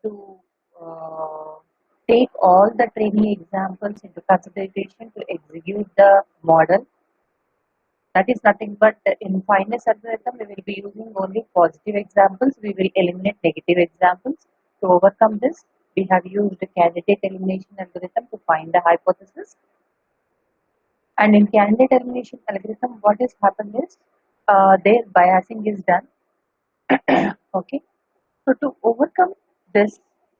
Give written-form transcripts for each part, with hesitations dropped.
to take all the training examples into consideration to execute the model. That is nothing but in fineness algorithm, we will be using only positive examples. We will eliminate negative examples. To overcome this, we have used a candidate elimination algorithm to find the hypothesis. And in candidate elimination algorithm, what has happened is their biasing is done. Okay. So to overcome this,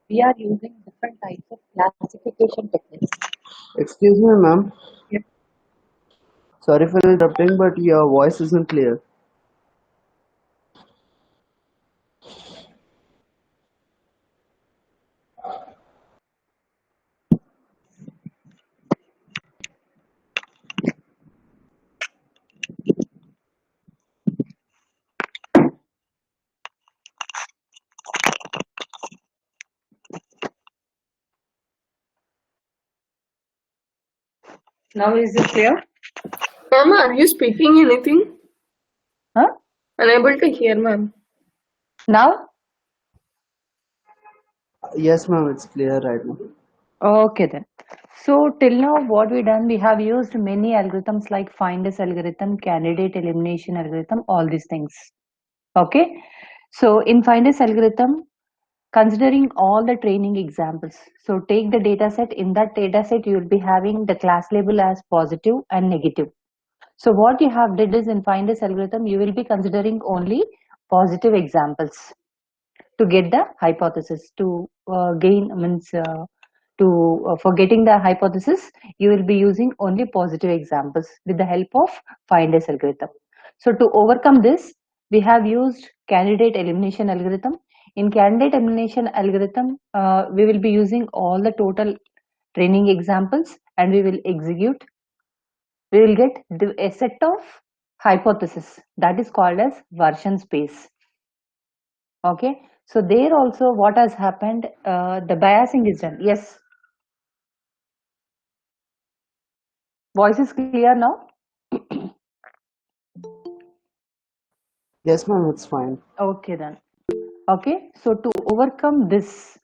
we are using different types of classification techniques. Excuse me, ma'am. Yes. Sorry for interrupting, but your voice isn't clear. Now is it clear? Ma'am, are you speaking anything? Huh? Unable to hear, ma'am. Now? Yes, ma'am, it's clear right now. Okay then. So till now what we done, we have used many algorithms like finders algorithm, candidate elimination algorithm, all these things. Okay. So in finders algorithm, considering all the training examples. So take the data set. In that data set, you will be having the class label as positive and negative. So what you have did is in finders algorithm, you will be considering only positive examples to get the hypothesis. To gain means for getting the hypothesis, you will be using only positive examples with the help of finders algorithm. So to overcome this, we have used candidate elimination algorithm. In candidate elimination algorithm, we will be using all the total training examples and we will execute. We will get a set of hypothesis that is called as version space. Okay, so there also what has happened, the biasing is done. Yes, voice is clear now. Yes, ma'am, it's fine. Okay then. Okay, so to overcome this,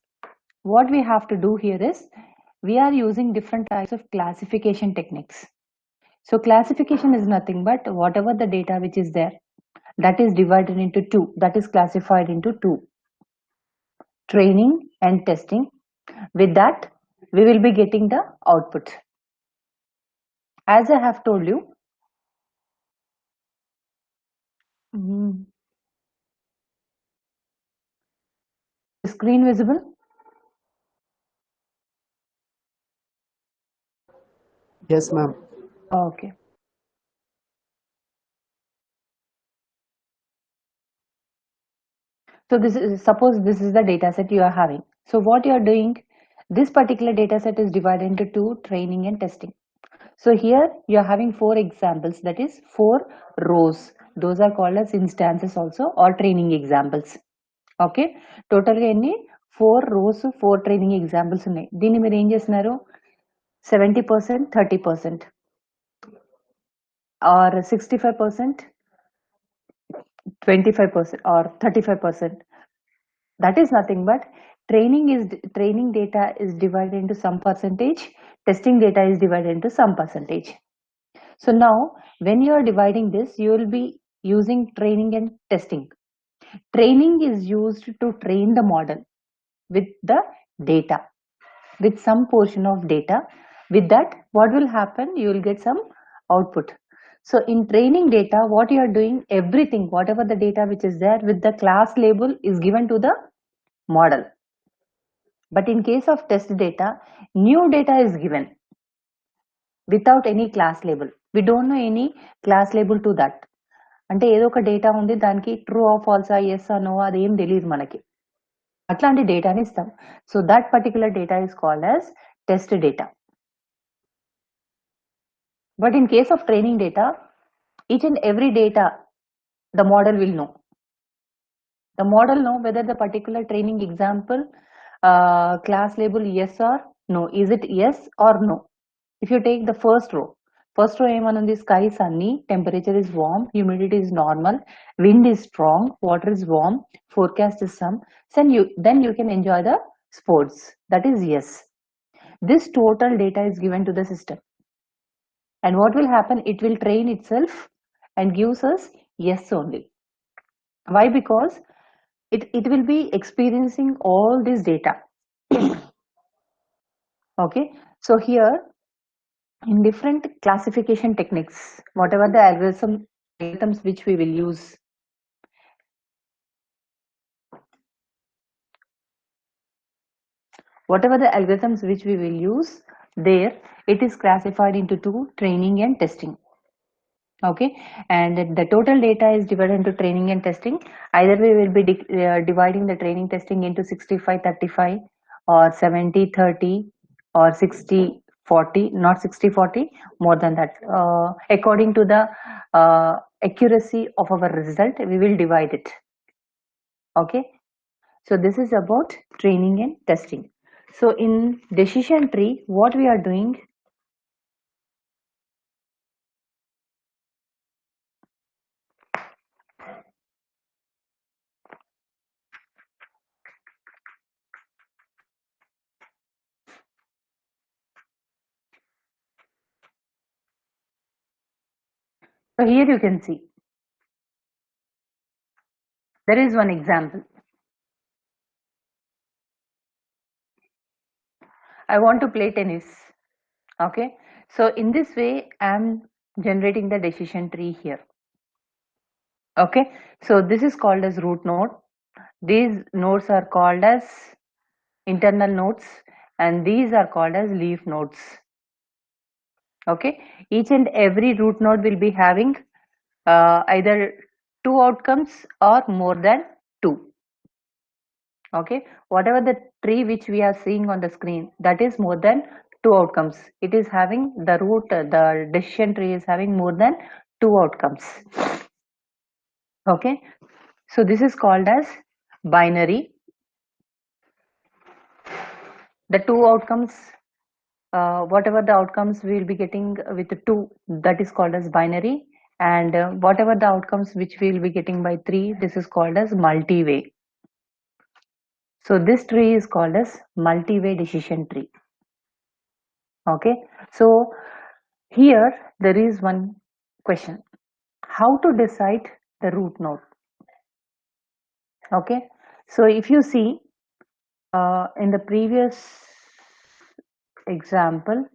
what we have to do here is we are using different types of classification techniques. So classification is nothing but whatever the data which is there, that is divided into two, that is classified into two, training and testing. With that, we will be getting the output. As I have told you, screen visible? Yes, ma'am. Okay. So this is, suppose this is the data set you are having. So what you are doing, this particular data set is divided into two, training and testing. So here you are having four examples, that is four rows. Those are called as instances also, or training examples. Okay, total ga enni 4 rows, 4 training examples ఉన్నాయి. దీన్ని మీరు ఏం చేస్తున్నారు, 70%, 30%, or 65%, 25%, or 35%. That is nothing but training data is divided into some percentage, testing data is divided into some percentage. So now when you are dividing this, you will be using training and testing. Training is used to train the model with the data, with some portion of data. With that, what will happen, you will get some output. So in training data, what you are doing, everything, whatever the data which is there with the class label is given to the model. But in case of test data, new data is given without any class label. We don't know any class label to that. అంటే ఏదో ఒక data ఉంది, దానికి true ఆ ఫాల్సా, yes ఆ no, అది ఏం తెలియదు మనకి. అట్లాంటి డేటాని ఇస్తాం. So that particular data is called as test data. But in case of training data, each and every data the model will know. The model know whether the particular training example class label yes or no. Is it yes or no? If you take the first row, first row ఏమనుంది, sky sunny, temperature is warm, humidity is normal, wind is strong, water is warm, forecast is some. Then you can enjoy the sports. That is yes. This total data is given to the system. And what will happen? It will train itself and gives us yes only. Why? Because it will be experiencing all this data. Okay. So here, in different classification techniques, whatever the algorithms which we will use, whatever the algorithms which we will use, there it is classified into two: training and testing. Okay, and the total data is divided into training and testing. Either we will be dividing the training testing into 65-35 or 70-30 or 60-40, not 60-40, more than that. According to the accuracy of our result, we will divide it. Okay, so this is about training and testing. So in decision tree, what we are doing, so here you can see, there is one example. I want to play tennis. Okay, so in this way, I am generating the decision tree here. Okay, so this is called as root node. These nodes are called as internal nodes, and these are called as leaf nodes. Okay, each and every root node will be having either two outcomes or more than two. Okay, whatever the tree which we are seeing on the screen, that is more than two outcomes. It is having the root, the decision tree is having more than two outcomes. Okay, so this is called as binary. The two outcomes, whatever the outcomes we will be getting with the two, that is called as binary, and whatever the outcomes which we will be getting by three, this is called as multi-way. So this tree is called as multi-way decision tree. Okay, so here there is one question: how to decide the root node? Okay, so if you see in the previous example,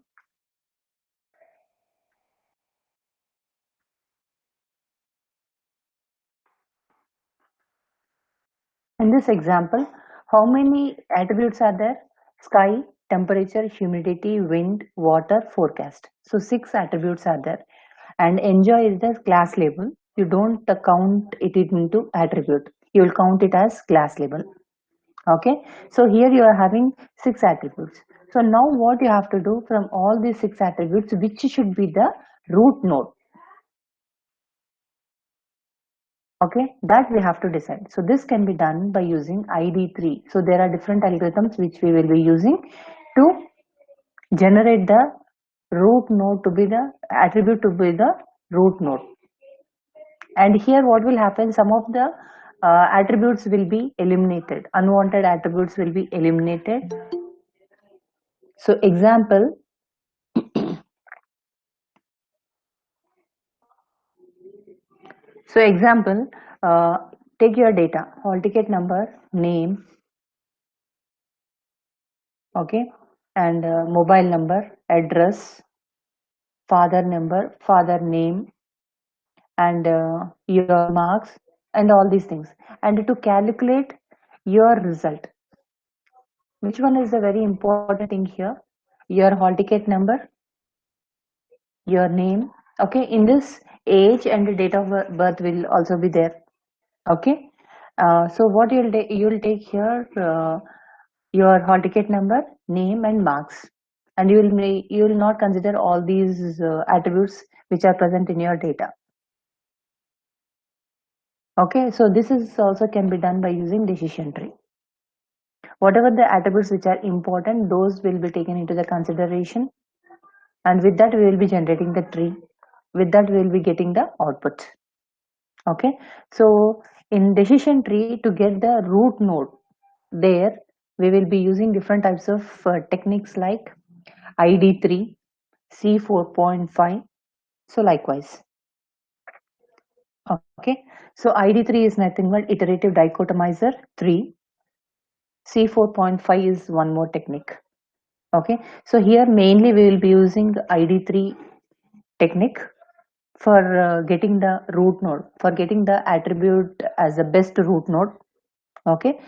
in this example, how many attributes are there? Sky, temperature, humidity, wind, water, forecast. So 6 attributes are there. And enjoy is the class label. You don't count it into attribute. You will count it as class label. Okay. So here you are having 6 attributes. So now what you have to do, from all these 6 attributes, which should be the root node? Okay, that we have to decide. So this can be done by using ID3. So there are different algorithms which we will be using to generate the root node to be the attribute to be the root node. And here what will happen, some of the attributes will be eliminated, unwanted attributes will be eliminated. So example, take your data, hall ticket number, name, okay, and mobile number, address, father number, father name, and your marks, and all these things. And to calculate your result, which one is the very important thing here? Your hall ticket number, your name. Okay, in this, age and date of birth will also be there. Okay, so what you'll take here, your hall ticket number, name, and marks, and you will not consider all these attributes which are present in your data. Okay, so this is also can be done by using decision tree. Whatever the attributes which are important, those will be taken into the consideration. and with that we will be generating the tree. With that we will be getting the output. Okay, so in decision tree, to get the root node, there we will be using different types of techniques like ID3, C4.5. So likewise, okay, so ID3 is nothing but iterative dichotomizer 3. C4.5 is one more technique. Okay, so here mainly we will be using ID3 technique for getting the root node, for getting the attribute as the best root node. Okay,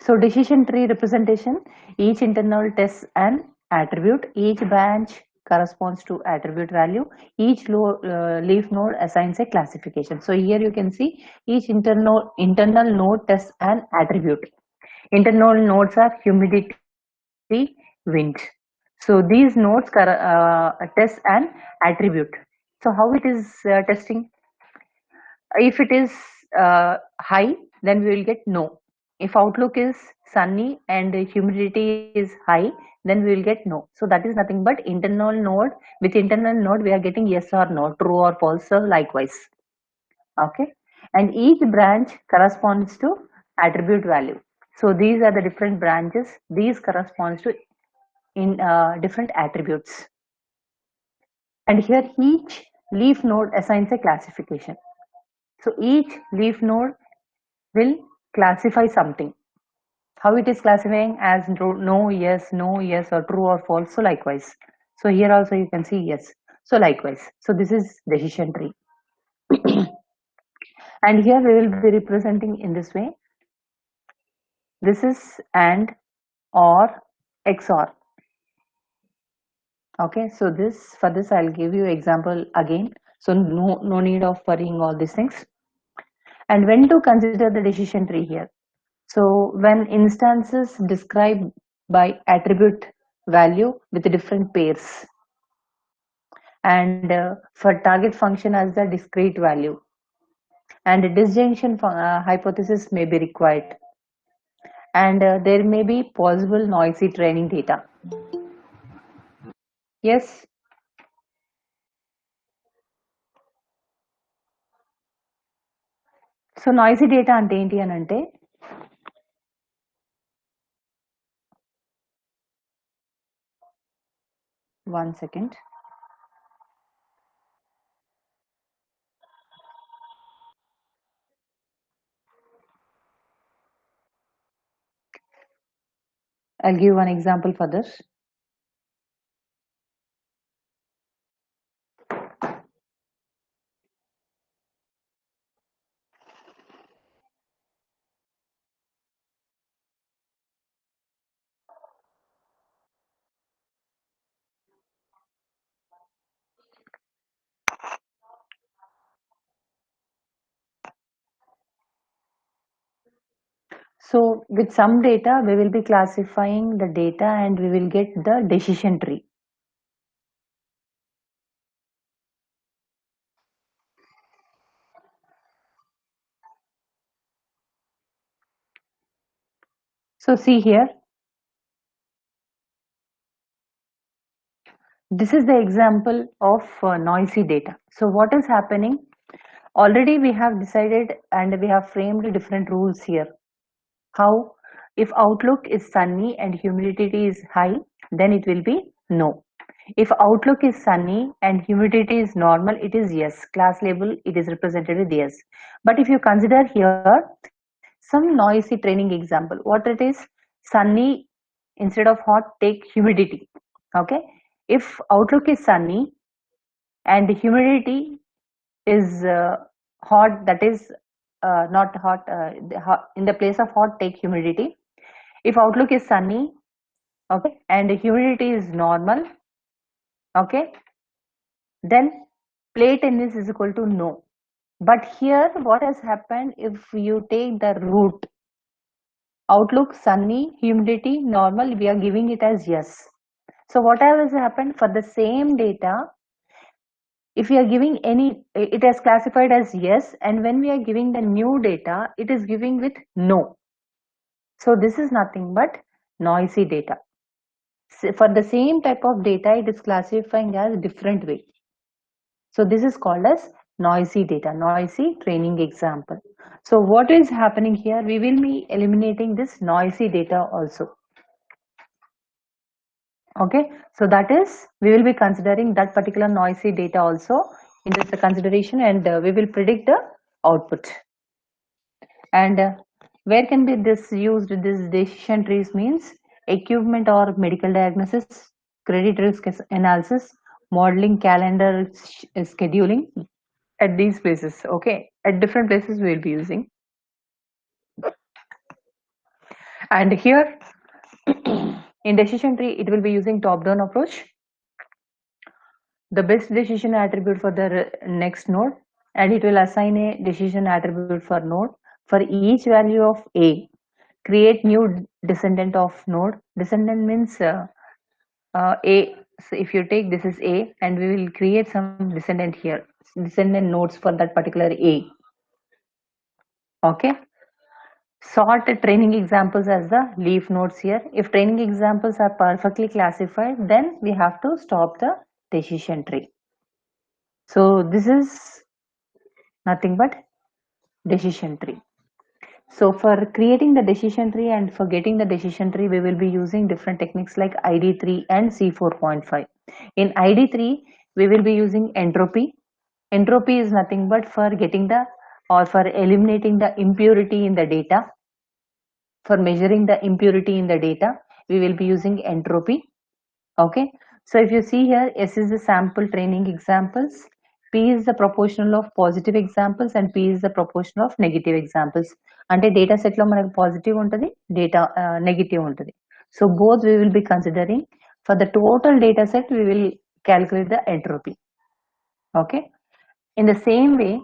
so decision tree representation, each internal tests an attribute, each branch corresponds to attribute value, each leaf node assigns a classification. So here you can see each internal node tests an attribute. Internal nodes are humidity, wind. So these nodes test an attribute. So how it is testing? If it is high, then we will get no. If outlook is sunny and humidity is high, then we will get no. So that is nothing but internal node. With internal node, we are getting yes or no, true or false, so likewise. Okay, and each branch corresponds to attribute value. So these are the different branches. These corresponds to in different attributes. And here each leaf node assigns a classification. So each leaf node will classify something. How it is classifying? As no, yes, or true or false. So likewise. So here also you can see yes. So likewise. So this is decision tree. And here we will be representing in this way. This is AND, OR, XOR. Okay, so for this I'll give you example again. So no need of worrying all these things. And when to consider the decision tree here? So when instances described by attribute value with different pairs, and for target function as the discrete value, and disjunction hypothesis may be required, and there may be possible noisy training data. Yes. So noisy data అంటే ఏంటి అని అంటే, 1 second. I'll give one example for this. So with some data, we will be classifying the data and we will get the decision tree. So see here, this is the example of noisy data. So what is happening? Already we have decided and we have framed different rules here. How? If outlook is sunny and humidity is high, then it will be no. If outlook is sunny and humidity is normal, it is yes. Class label, it is represented with yes. But if you consider here some noisy training example, what it is, sunny instead of hot, take humidity. Okay, if outlook is sunny and humidity is hot, that is not hot, in the place of hot, take humidity. If outlook is sunny, okay, and humidity is normal, okay, then plate tennis is equal to no. But here what has happened, if you take the root, outlook sunny, humidity normal, we are giving it as yes. So whatever has happened for the same data, if we are giving any, it has classified as yes, and when we are giving the new data, it is giving with no. So this is nothing but noisy data. For the same type of data, it is classifying as different way. So this is called as noisy data, noisy training example. So what is happening here? We will be eliminating this noisy data also. Okay, so that is, we will be considering that particular noisy data also in the consideration, and we will predict the output. And where can be this used? This decision trees means equipment or medical diagnosis, credit risk analysis, modeling, calendar scheduling, at these places. Okay, at different places we will be using. And here in decision tree, it will be using top down approach, the best decision attribute for the next node, and it will assign a decision attribute for node for each value of a. Create new descendant of node. Descendant means a. So if you take this is a, and we will create some descendant here, descendant nodes for that particular a. Okay. Sort training examples as the leaf nodes here. If training examples are perfectly classified, then we have to stop the decision tree. So this is nothing but decision tree. So for creating the decision tree and for getting the decision tree, we will be using different techniques like ID3 and C4.5. In ID3, we will be using entropy. Entropy is nothing but for getting the, or for eliminating the impurity in the data. For measuring the impurity in the data, we will be using entropy. Okay, so if you see here, S is the sample training examples, P is the proportional of positive examples, and P is the proportional of negative examples. అంటే data set లో మనకు positive ఉంటుంది, data negative ఉంటుంది. So both we will be considering. For the total data set, we will calculate the entropy. Okay, in the same way,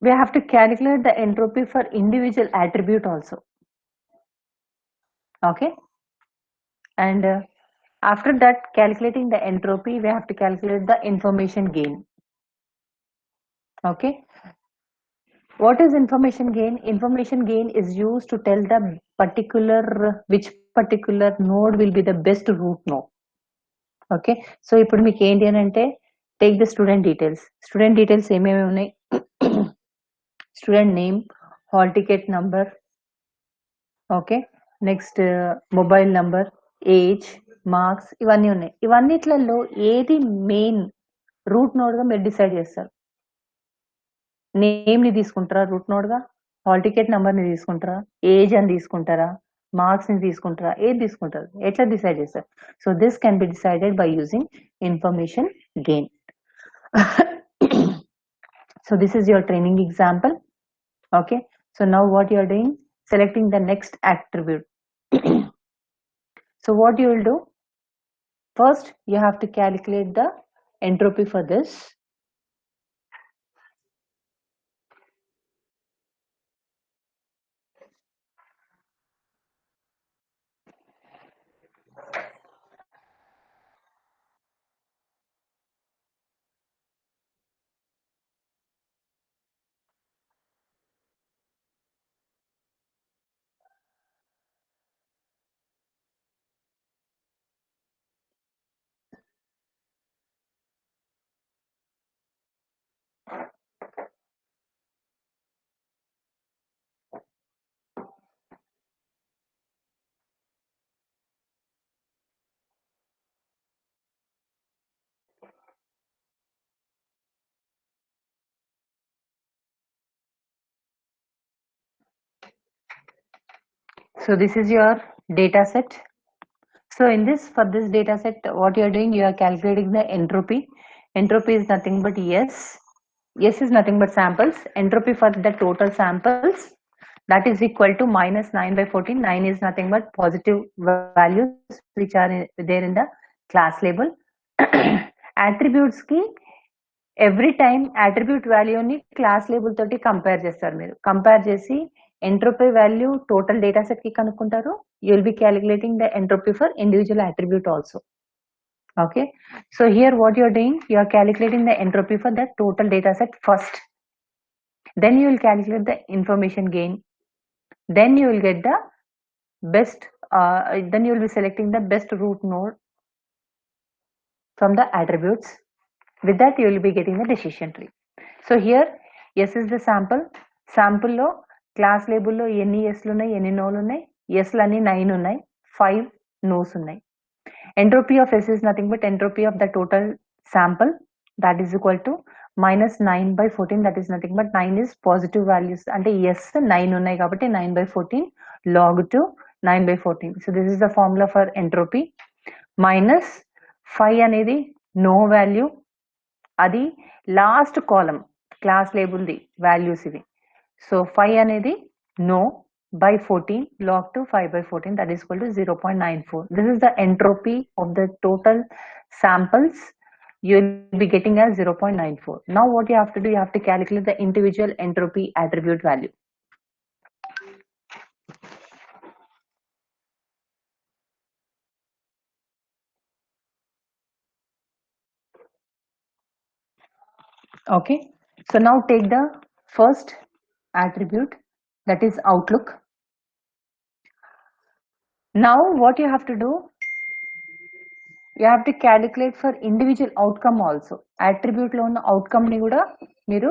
we have to calculate the entropy for individual attribute also. Okay, and after that, calculating the entropy, we have to calculate the information gain. Okay, what is information gain? Information gain is used to tell the particular, which particular node will be the best root node. Okay, so ఇప్పుడు మీకు ఏంటి అని అంటే, take the student details. Student details ఏమేమి ఉన్నాయి? Student name, hall ticket number, okay, next mobile number, age, marks, ఇవన్నీ ఉన్నాయి. ఇవన్నిట్లలో ఏది మెయిన్ రూట్ నోడ్ గా మీరు డిసైడ్ చేస్తారు? నేమ్ ని తీసుకుంటారా రూట్ నోడ్ గా? హాల్ టికెట్ నంబర్ ని తీసుకుంటారా? ఏజ్ అని తీసుకుంటారా? మార్క్స్ ని తీసుకుంటారా? ఏది తీసుకుంటారు? ఎట్లా డిసైడ్ చేస్తారు? So this can be decided by using information gain. So this is your training example. Okay, so now what you are doing, selecting the next attribute. So what you will do, first you have to calculate the entropy for this. So this is your data set. So in this, for this data set, what you are doing, you are calculating the entropy. Entropy is nothing but S. S is nothing but samples. Entropy for the total samples, that is equal to minus 9 by 14. 9 is nothing but positive values which are there in the class label. Attributes ki every time attribute value ni class label toti compare చేస్తారు. మీరు compare చేసి entropy value total data set ki kanukuntaru. You will be calculating the entropy for individual attribute also. Okay, so here what you are doing, you are calculating the entropy for that total data set first, then you will calculate the information gain, then you will get the best, then you will be selecting the best root node from the attributes. With that you will be getting the decision tree. So here S is the sample. Sample లో class లేబుల్లో ఎన్ని ఎస్లు ఉన్నాయి, ఎన్ని నోలు ఉన్నాయి? ఎస్లు అన్ని 9 ఉన్నాయి, 5 nose ఉన్నాయి. Entropy of S is nothing but entropy of the total sample, that is equal to minus 9 by 14, that is nothing but 9 is positive values అంటే S 9 ఉన్నాయి కాబట్టి 9 by 14 log to 9 by 14. So this is the formula for entropy. Minus 5 అనేది no value, అది last column class label the values ఇవి. So 5 అనేది no by 14 log to 5 by 14, that is equal to 0.94. This is the entropy of the total samples. You will be getting as 0.94. Now what you have to do, you have to calculate the individual entropy attribute value. Okay, so now take the first attribute, that is outlook. Now what you have to do, you have to calculate for individual outcome also. Attribute lo ఉన్న outcome ni kuda మీరు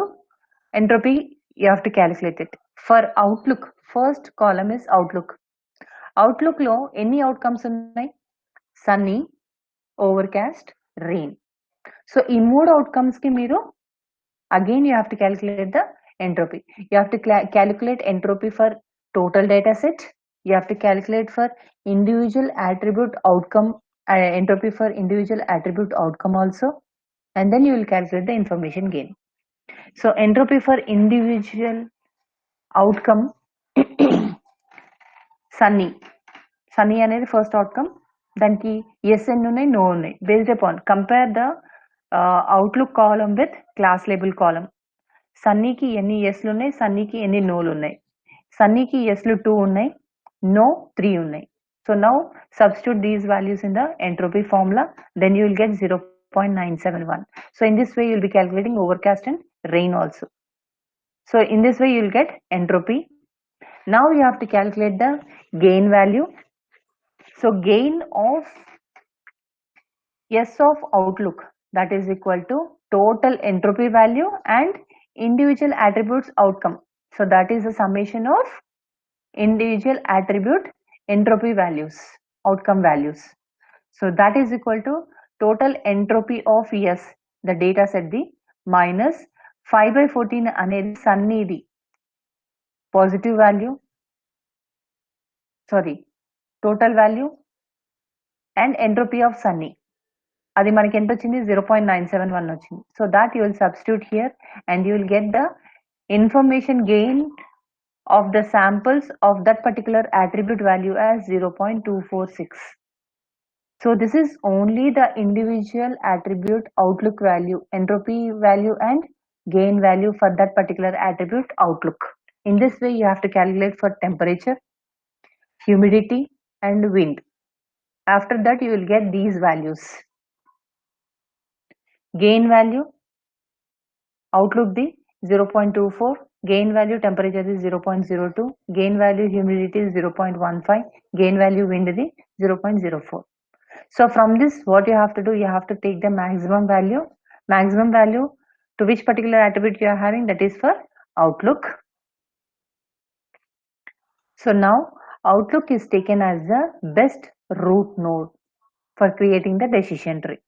entropy you have to calculate it. For outlook, first column is outlook. Outlook లో ఎన్ని outcomes ఉన్నాయి? Sunny, overcast, rain. So ఈ మూడు outcomes కి మీరు again you have to calculate the entropy. You have to calculate entropy for total data set. You have to calculate for individual attribute outcome, entropy for individual attribute outcome also, and then you will calculate the information gain. So entropy for individual outcome sunny అనేది first outcome, దానికి yes ఎన్ని ఉన్నాయి, no ఉన్నాయి. Based upon compare the outlook column with class label column. సన్నీకి ఎన్ని ఎస్లు ఉన్నాయి, సన్నీకి ఎన్ని నోలు ఉన్నాయి? సన్నీకి ఎస్లు 2 ఉన్నాయి, no 3 ఉన్నాయి. So now substitute these values in the entropy formula, then you will get 0.971. So in this way you will be calculating overcast and rain also. So in this way you will get entropy. Now you have to calculate the gain value. So gain of S of outlook, that is equal to total entropy value and individual attributes outcome. So that is the summation of individual attribute entropy values, outcome values. So that is equal to total entropy of S, the data set the minus 5 by 14 అనేది సన్నీది positive value, sorry, total value and entropy of sunny. అది మనకి ఎంత వచ్చింది? 0.971 వచ్చింది. So that you will substitute here and you will get the information gain of the samples of that particular attribute value as 0.246. So this is only the individual attribute outlook value, entropy value and gain value for that particular attribute outlook. In this way you have to calculate for temperature, humidity and wind. After that you will get these values. Gain value, outlook the 0.24, gain value temperature is 0.02, gain value humidity is 0.15, gain value wind is 0.04. So from this what you have to do, you have to take the maximum value to which particular attribute you are having, that is for outlook. So now outlook is taken as the best root node for creating the decision tree.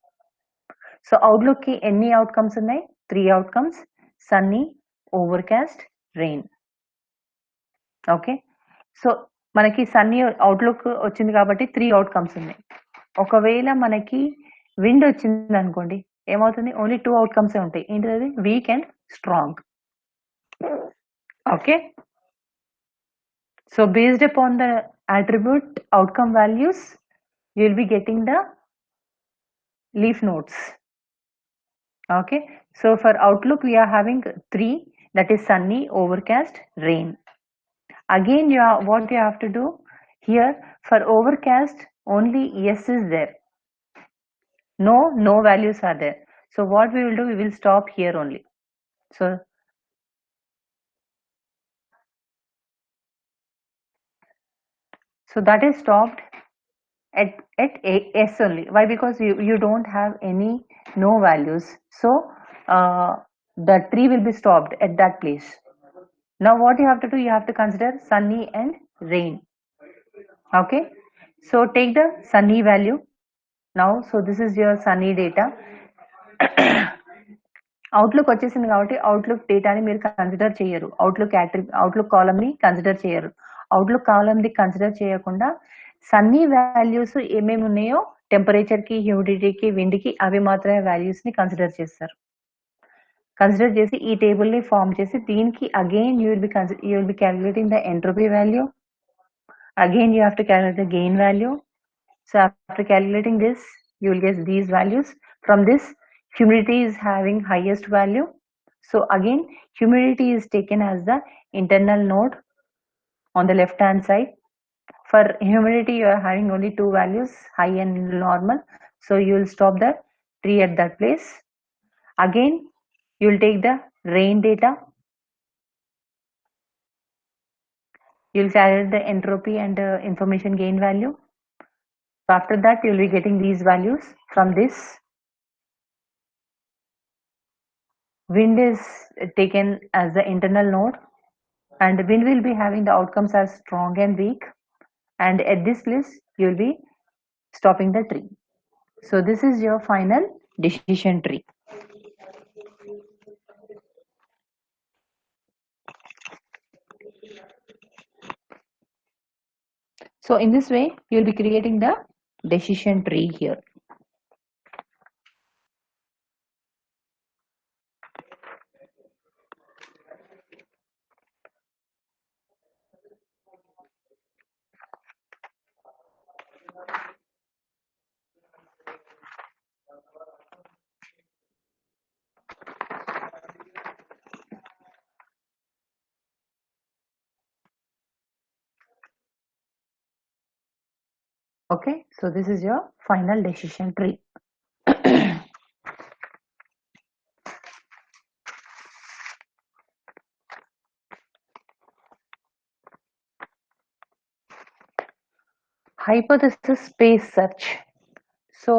So outlook ki ఎన్ని outcomes ఉన్నాయి? 3 outcomes, sunny, overcast, rain. Okay, so మనకి Sunny outlook వచ్చింది కాబట్టి 3 outcomes ఉన్నాయి. ఒకవేళ మనకి wind వచ్చింది అనుకోండి, ఏమవుతుంది? ఓన్లీ 2 అవుట్కమ్స్ ఉంటాయి. ఏంటిది? Week and strong. Okay, so based upon the attribute outcome values you will be getting the leaf nodes. Okay, so for outlook we are having 3, that is sunny, overcast, rain. Again what you have to do here, for overcast only yes is there, no values are there. So what we will do, we will stop here only. So So that is stopped S only. Why? Because you don't have any no values. So the tree will be stopped at that place. Now what you have to do, you have to consider sunny and rain. Okay, so take the sunny value now. So this is your sunny data. Outlook వచ్చేసింది కాబట్టి outlook డేటాని మీరు consider చేయరు, outlook కాలమ్ని consider చేయరు. Outlook కాలమ్ని consider చేయకుండా Sunny values ఏమేమి ఉన్నాయో టెంపరేచర్కి, హ్యూమిడిటీకి, విండ్కి అవి మాత్రమే వాల్యూస్ని కన్సిడర్ చేస్తారు. కన్సిడర్ చేసి ఈ టేబుల్ని ఫామ్ చేసి దీనికి again you will be calculating the entropy value. Again you have to calculate the gain value. So after calculating this, you will get these values. From this, humidity is having highest value. So again, humidity is taken as the internal node on the left hand side. For humidity, you are having only two values, high and normal. So you will stop the tree at that place. Again, you will take the rain data. You will calculate the entropy and information gain value. So after that, you will be getting these values. From this, wind is taken as the internal node, and the wind will be having the outcomes as strong and weak, and at this place you will be stopping the tree. So this is your final decision tree. So in this way you will be creating the decision tree here. Okay, so this is your final decision tree. Hypothesis space search. So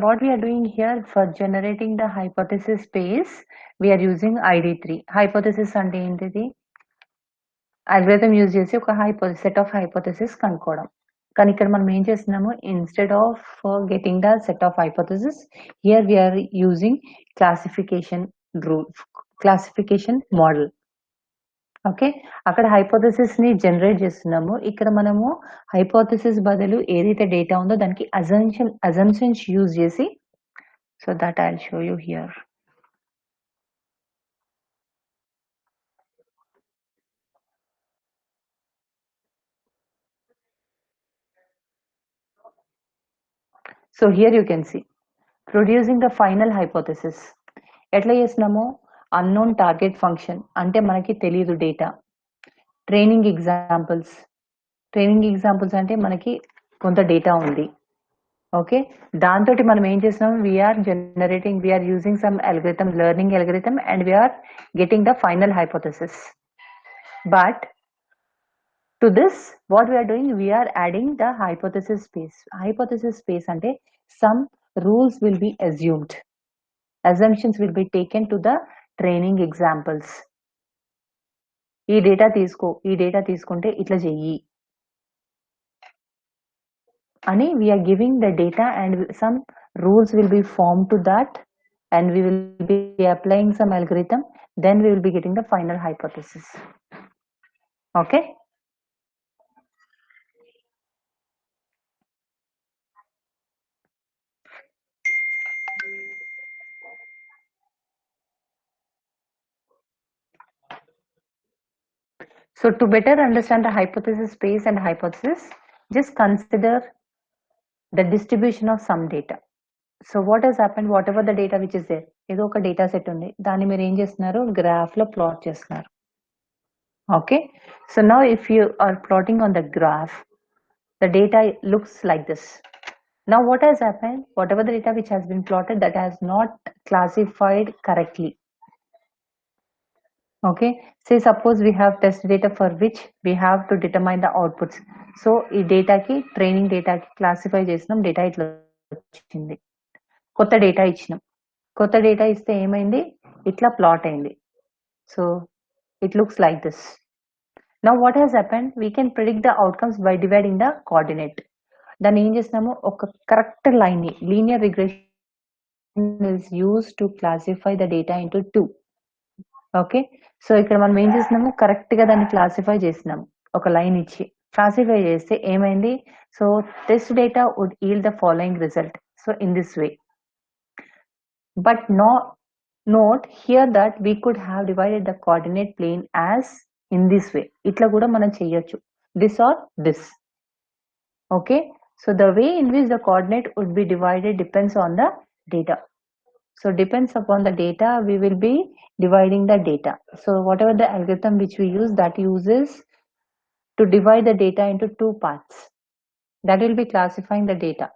what we are doing here for generating the hypothesis space, we are using ID3. Hypothesis అంటే ఏంటిది? Algorithm use చేసి ఒక set of hypothesis కనుక్కోవడం. కానీ ఇక్కడ మనం ఏం చేస్తున్నాము, instead of getting the set of hypothesis, here we are using classification model. Okay, అక్కడ హైపోథెసిస్ ని జనరేట్ చేస్తున్నాము, ఇక్కడ మనము హైపోథెసిస్ బదులు ఏదైతే డేటా ఉందో దానికి అజంప్షన్స్ యూజ్ చేసి, so that I will show you here. So here you can see producing the final hypothesis. ఎట్లా చేసినాము, అన్నోన్ టార్గెట్ ఫంక్షన్ అంటే మనకి తెలియదు డేటా. ట్రైనింగ్ ఎగ్జాంపుల్స్ అంటే మనకి కొంత డేటా ఉంది. ఓకే, దాంతో మనం ఏం చేసినాము, we're using some algorithm, learning algorithm, and we're getting the final hypothesis. But to this, what we are doing, we are adding the hypothesis space. Hypothesis space ante some rules will be assumed, assumptions will be taken to the training examples. ఈ data తీసుకుంటే ఇట్లా చెయ్యి అని we are giving the data, and some rules will be formed to that, and we will be applying some algorithm, then we will be getting the final hypothesis. Okay. So to better understand the hypothesis space and hypothesis, just consider the distribution of some data. So what has happened, whatever the data which is there, ఏదో ఒక data set ఉంది, దాన్ని మీరు ఏం చేస్తున్నారు, graph లో plot చేస్తున్నారు. Okay, so now if you are plotting on the graph, the data looks like this. Now what has happened, whatever the data which has been plotted, that has not classified correctly. Okay, say suppose we have test data for which we have to determine the outputs. So ఈ డేటాకి training డేటాకి classify చేసినాం, data ఇట్లా వచ్చింది. కొత్త data ఇచ్చినాం, కొత్త data ఇస్తే ఏమైంది, ఇట్లా ప్లాట్ అయింది. So it looks like this. Now what has happened, we can predict the outcomes by dividing the coordinate. దాన్ని ఏం చేసినాము, ఒక కరెక్ట్ లైన్ ని, linear regression is used to classify the data into two. Okay, so ఇక్కడ మనం ఏం చేసినాము, correct గా దాన్ని క్లాసిఫై చేసినాము, ఒక లైన్ ఇచ్చి క్లాసిఫై చేస్తే ఏమైంది, so test data would yield the following result. So in this way, but note here that we could have divided the coordinate plane as in this way. ఇట్లా కూడా మనం చేయొచ్చు, this or this. Okay, so the way in which the coordinate would be divided depends on the data. So depends upon the data, we will be dividing the data. So whatever the algorithm which we use, that uses to divide the data into two parts, that will be classifying the data.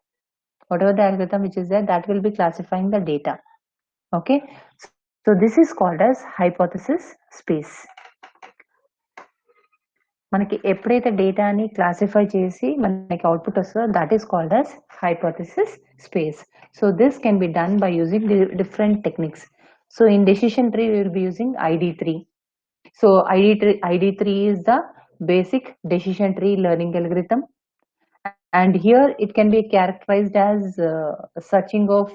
Whatever the algorithm which is there, that will be classifying the data. Okay, so this is called as hypothesis space. మనకి ఎప్పుడైతే డేటాని classify చేసి మనకి output వస్తుందో, that is called as hypothesis space. So this can be done by using different techniques. So in decision tree we will be using ID3. So ID3 is the basic decision tree learning algorithm, and here it can be characterized as searching of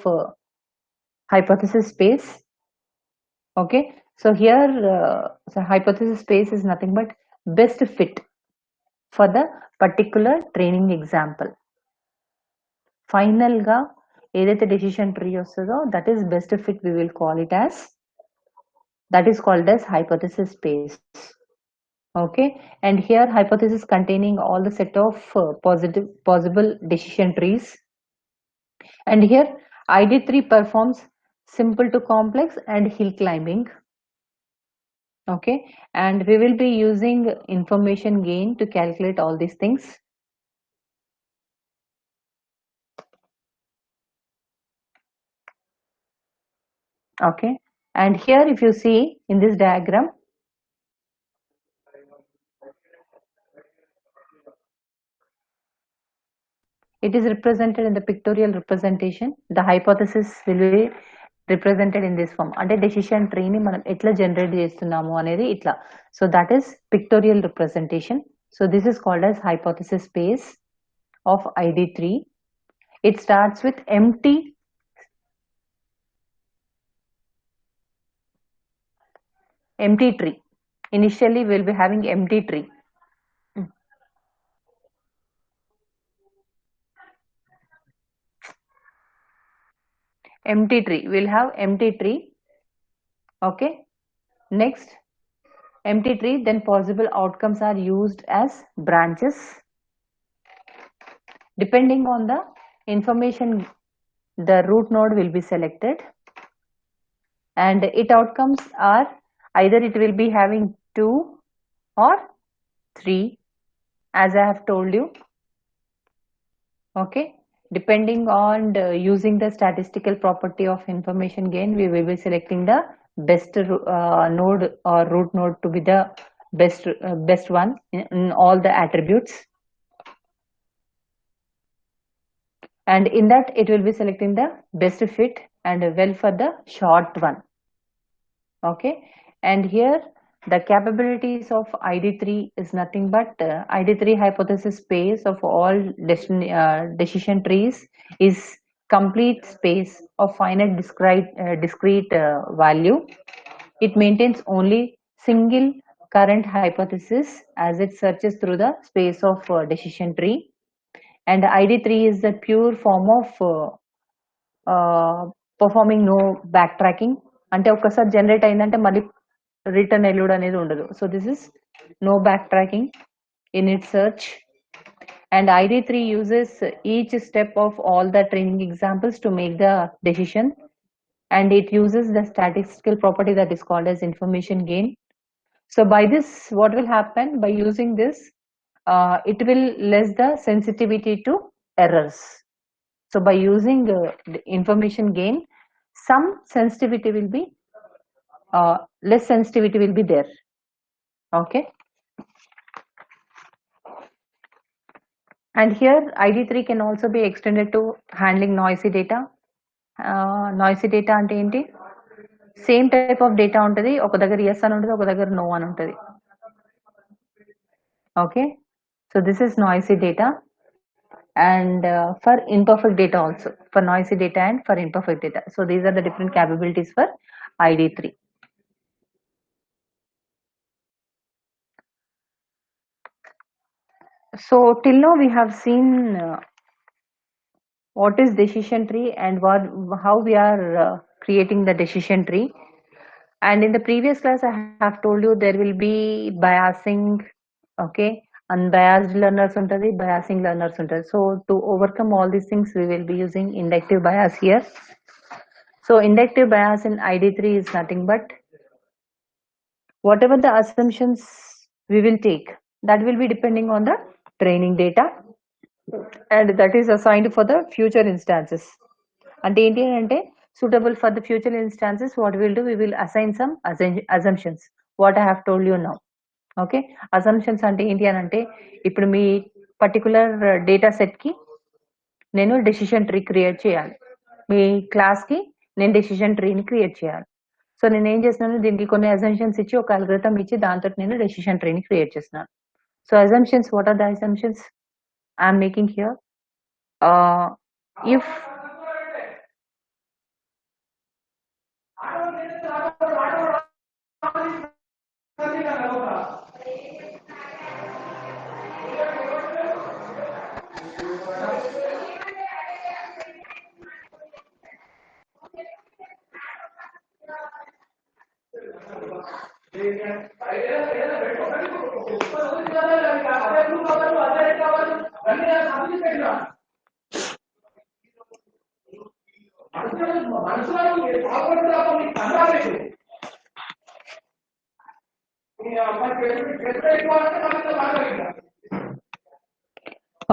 hypothesis space. Okay, so here so hypothesis space is nothing but best fit for the particular training example. Final ga ఏదైతే decision tree వస్తుందో, that is best fit, we will call it as, that is called as hypothesis space. Okay, and here hypothesis containing all the set of possible decision trees, and here ID3 performs simple to complex and hill climbing. Okay, and we will be using information gain to calculate all these things. Okay, and here if you see in this diagram, it is represented in the pictorial representation. The hypothesis will be represented in this form. అంటే decision ట్రీని మనం ఎట్లా generate చేస్తున్నాము అనేది ఇట్లా. So that is pictorial representation. So this is called as hypothesis space of ID3. It starts with empty tree. Initially we will be having empty tree. Empty tree, we'll have empty tree. Okay, next empty tree, then possible outcomes are used as branches. Depending on the information, the root node will be selected, and its outcomes are either it will be having 2 or 3, as I have told you. Okay, depending on using the statistical property of information gain, we will be selecting the best node or root node to be the best one in all the attributes, and in that it will be selecting the best fit and well for the short one. Okay, and here the capabilities of ID3 is nothing but ID3 hypothesis space of all decision trees is complete space of finite discrete value. It maintains only single current hypothesis as it searches through the space of decision tree, and ID3 is the pure form of performing no backtracking. అంటే ఒక్కసారి generate అయిందంటే మళ్ళీ return ఎల్లుడ్ అనేది ఉండదు. So this is no back tracking in it search, and ID3 uses each step of all the training examples to make the decision, and it uses the statistical property that is called as information gain. So by this, what will happen, by using this, it will less the sensitivity to errors. So by using the information gain, some sensitivity will be less sensitivity will be there. Okay. And here ID3 can also be extended to handling noisy data. Noisy data అంటే ఏంటి? Same type of data ఉంటుంది, ఒక దగ్గర yes అని ఉంటుంది, ఒక దగ్గర no అని ఉంటుంది. Okay, so this is noisy data. And for imperfect data also, for noisy data and for imperfect data. So these are the different capabilities for ID3. So till now we have seen what is decision tree and how we are creating the decision tree. And in the previous class I have told you there will be biasing, okay, unbiased learners untadi, biasing learners untadi. So to overcome all these things we will be using inductive bias here. So inductive bias in ID3 is nothing but whatever the assumptions we will take, that will be depending on the training data, and that is assigned for the future instances. అంటే ఏంటి అంటే suitable for the future instances, what we will do, we will assign some assumptions, what I have told you now. Okay, assumptions అంటే ఏంటి అని అంటే ఇప్పుడు మీ particular data set కి నేను డెసిషన్ ట్రీ క్రియేట్ చేయాలి, మీ క్లాస్ కి నేను డెసిషన్ ట్రీని క్రియేట్ చేయాలి. సో నేను ఏం చేస్తున్నాను, దీనికి కొన్ని అజంప్షన్స్ ఇచ్చి ఒక అల్గోరిథం ఇచ్చి దాంతో నేను డెసిషన్ ట్రీని క్రియేట్ చేస్తున్నాను. So assumptions, what are the assumptions I'm making here? If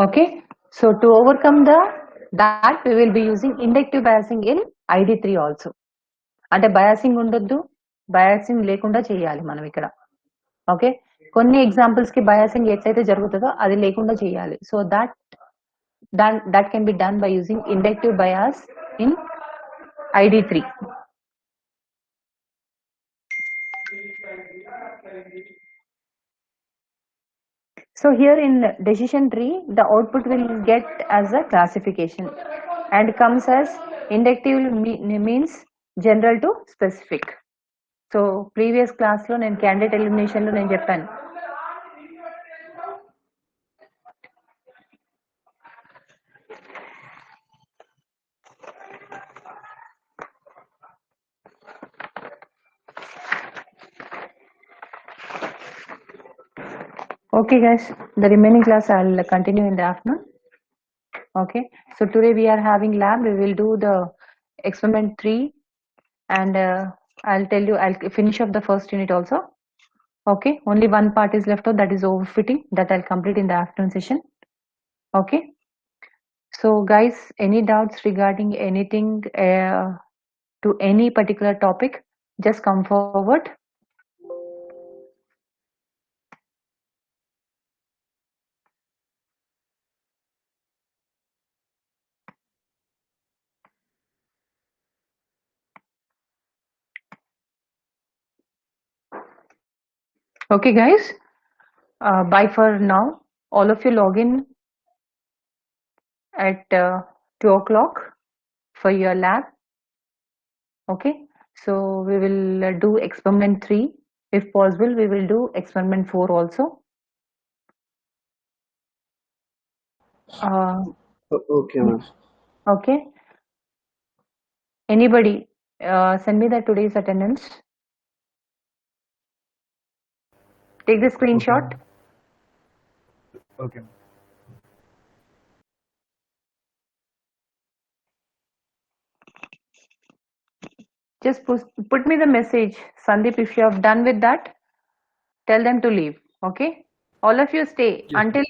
okay, so to overcome that we will be using inductive biasing in ID3 also. అంటే బయాసింగ్ ఉండొద్దు, బయాసింగ్ లేకుండా చేయాలి మనం ఇక్కడ. ఓకే, కొన్ని ఎగ్జాంపుల్స్ కి బయాసింగ్ ఎట్లయితే జరుగుతుందో అది లేకుండా చేయాలి. So that can be done by using inductive bias in ID3. So here in decision tree, the output will get as a classification and comes as inductive means general to specific. So previous class lo nenu candidate elimination lo nenu cheppanu. Okay guys, the remaining class I'll continue in the afternoon. Okay, so today we are having lab, we will do the experiment 3 and I'll tell you, I'll finish up the first unit also. Okay, only one part is left out, that is overfitting, that I'll complete in the afternoon session. Okay, so guys, any doubts regarding anything to any particular topic, just come forward. Okay guys, bye for now. All of you log in at 2 o'clock for your lab. Okay, so we will do experiment 3. If possible, we will do experiment 4 also. Okay, ma'am. Okay, anybody send me the today's attendance. Take the screenshot. Okay. Just put me the message, Sandeep. If you have done with that, tell them to leave. Okay, all of you stay until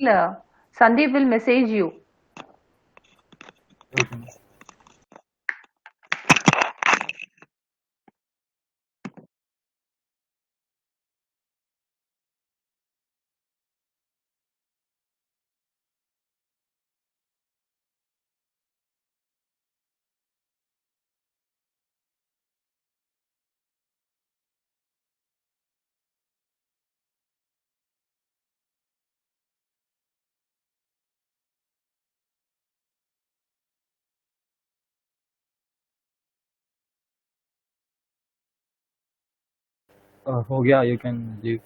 Sandeep will message you. Okay. हो गया, you can leave.